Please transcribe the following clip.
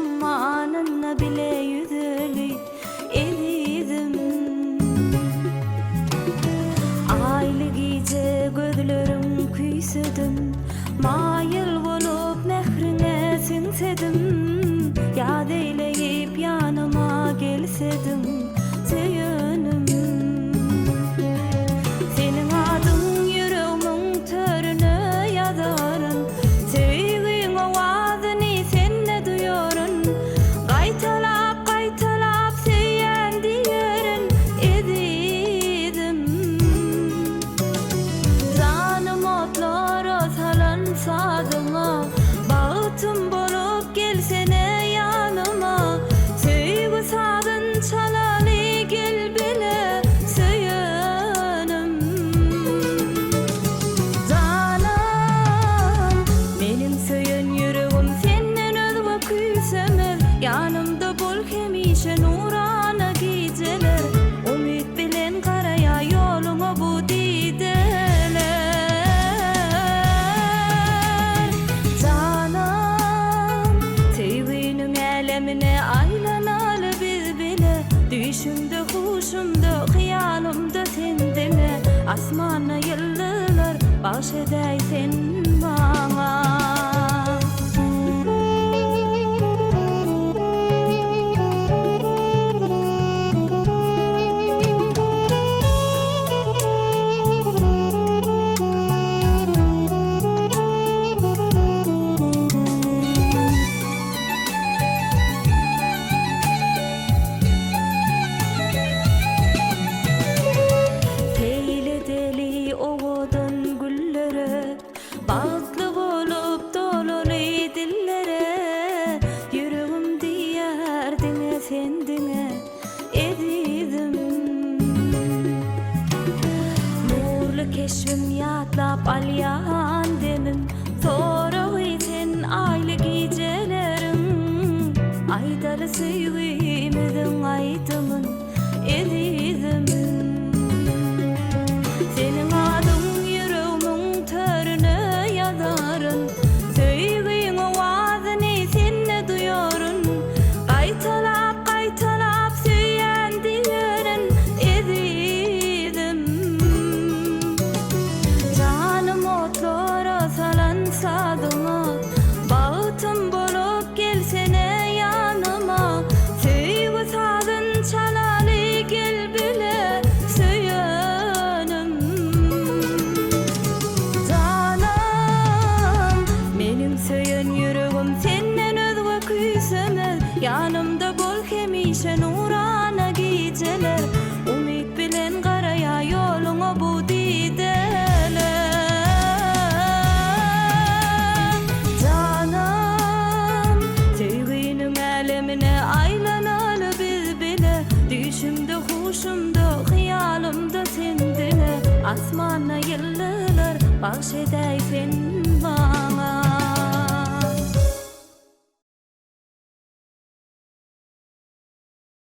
manına bile yüzeli edidim. Aylı gece gözlerim küysedim, mayıl bolup nehrine sinsedim. Yad eyleyip yanıma gelsedim söyünüm. Senin adın yüreğimin törüne yazarın, sevgin ovazını senle duyarın. Kaytalap kaytalap söyleyen diyerin edidim. Canım otlara salan sadıma, bağıtım bolup gelsene yanıma. Sevgi sadın çalalı gel bile söyünüm. Canım benim söyün yüreğim senden özgü küysemez. Yanımda bol hemişe nurana geceler, umut bilen karaya yoluma bu dideler. Canım sevginin elemine aylanalı biz bile, düşümde huşumda hıyalımda sendine. Asmana yıllar baş edeysen bana. Teyle deli oğudun güllere, bağlı bolup dolulu dillere. Yüreğim diyerdine sendine edidim. Nurlu keşfim yatlap alyan demim, sonra sen aylı gecelerim. Aydalı sevgimizin aydımın edidim. Senin adın yüreğimin törüne yazarın, sevgin ovazını senle duyarın. Kaytalap kaytalap söyleyen diyerin edidim. Canım otlara salan sadıma, bağıtım bolup gelsene yanıma. Sevgi sadın çalalı gel bile söyünüm. Canım benim söyün yüreğim senden özgü küysemez. Yanımda bol hemişe nurana geceler, umut bilen karaya yoluna bu dideler. Canım sevginin elemine aylanalı biz bile, düşümde huşumda hıyalımda sendine. Asmana yıllar baş edeysen